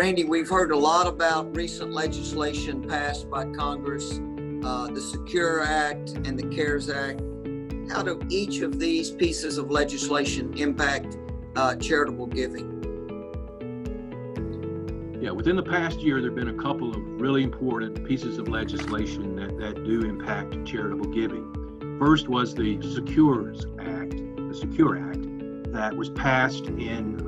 Randy, we've heard a lot about recent legislation passed by Congress, the Secure Act and the CARES Act. How do each of these pieces of legislation impact charitable giving? Yeah, within the past year, there have been a couple of really important pieces of legislation that do impact charitable giving. First was the Secure Act, that was passed in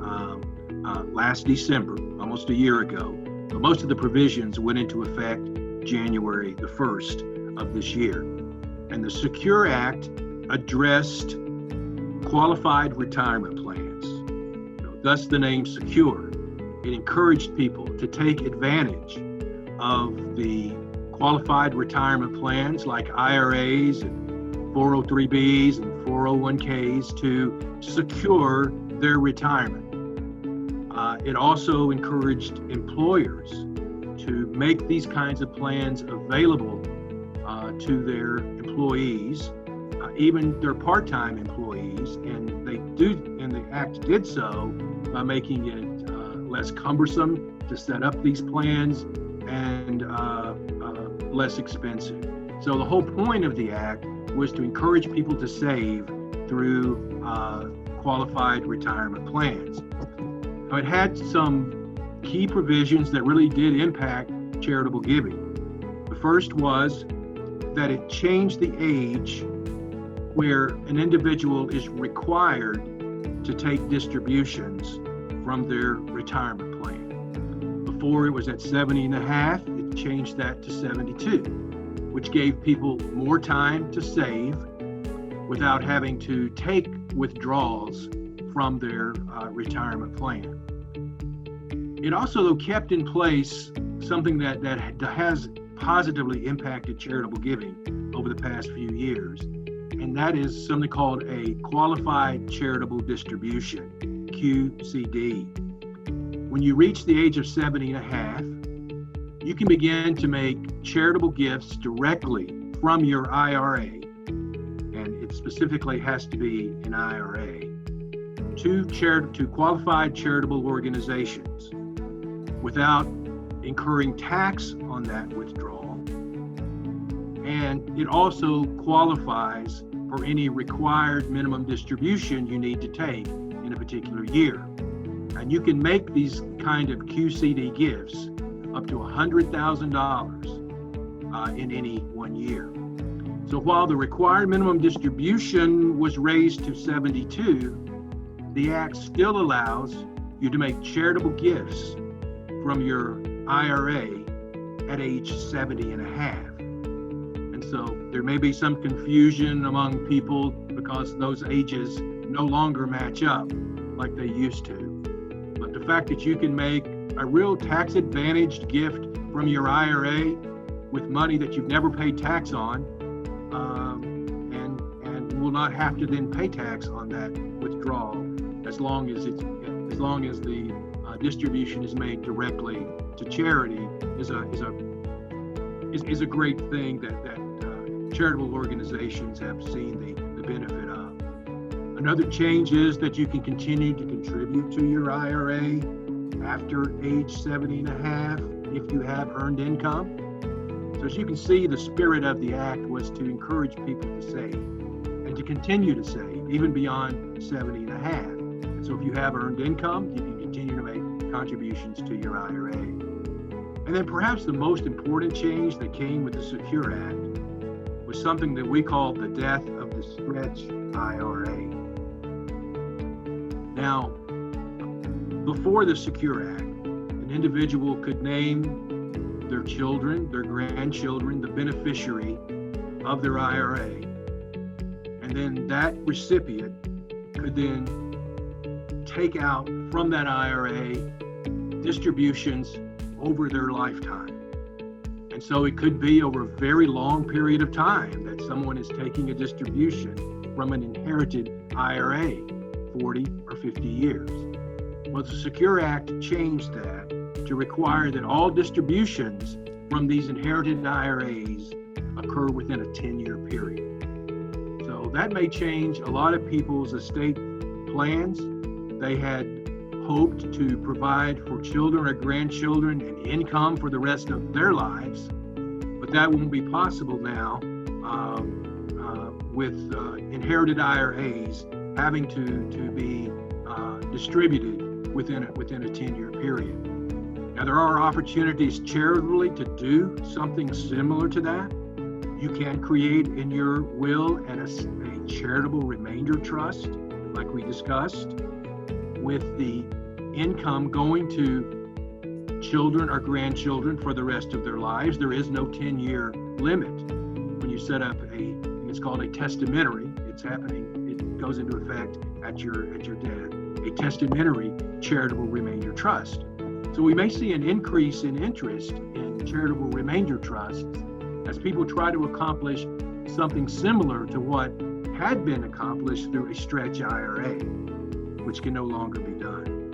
last December, almost a year ago. But most of the provisions went into effect January the 1st of this year. And the Secure Act addressed qualified retirement plans, thus the name Secure. It encouraged people to take advantage of the qualified retirement plans like IRAs and 403Bs and 401Ks to secure their retirement. It also encouraged employers to make these kinds of plans available to their employees, even their part-time employees, and the act did so by making it less cumbersome to set up these plans and less expensive. So the whole point of the act was to encourage people to save through qualified retirement plans. Now, it had some key provisions that really did impact charitable giving. The first was that it changed the age where an individual is required to take distributions from their retirement plan. Before it was at 70 and a half, it changed that to 72, which gave people more time to save without having to take withdrawals from their retirement plan. It also, though, kept in place something that has positively impacted charitable giving over the past few years, and that is something called a qualified charitable distribution, QCD. When you reach the age of 70 and a half, you can begin to make charitable gifts directly from your IRA, and it specifically has to be an IRA, to qualified charitable organizations without incurring tax on that withdrawal. And it also qualifies for any required minimum distribution you need to take in a particular year. And you can make these kind of QCD gifts up to $100,000 in any 1 year. So while the required minimum distribution was raised to 72, the Act still allows you to make charitable gifts from your IRA at age 70 and a half. And so there may be some confusion among people because those ages no longer match up like they used to. But the fact that you can make a real tax-advantaged gift from your IRA with money that you've never paid tax on, and will not have to then pay tax on that withdrawal as long as the distribution is made directly to charity is a great thing that charitable organizations have seen the benefit of. Another change is that you can continue to contribute to your IRA after age 70 and a half if you have earned income. So as you can see, the spirit of the act was to encourage people to save and to continue to save even beyond 70 and a half. So if you have earned income, you can continue to make contributions to your IRA. And then perhaps the most important change that came with the Secure Act was something that we call the death of the stretch IRA. Now, before the Secure Act, an individual could name their children, their grandchildren, the beneficiary of their IRA, and then that recipient could then take out from that IRA distributions over their lifetime. And so it could be over a very long period of time that someone is taking a distribution from an inherited IRA, 40 or 50 years. Well, the Secure Act changed that to require that all distributions from these inherited IRAs occur within a 10-year period. So that may change a lot of people's estate plans. They had hoped to provide for children or grandchildren an income for the rest of their lives, but that won't be possible now with inherited IRAs having to be distributed within a 10-year period. Now, there are opportunities charitably to do something similar to that. You can create in your will a charitable remainder trust, like we discussed, with the income going to children or grandchildren for the rest of their lives. There is no 10-year limit when you set up it's called a testamentary. It goes into effect at your death, a testamentary charitable remainder trust. So we may see an increase in interest in charitable remainder trusts as people try to accomplish something similar to what had been accomplished through a stretch IRA, which can no longer be done.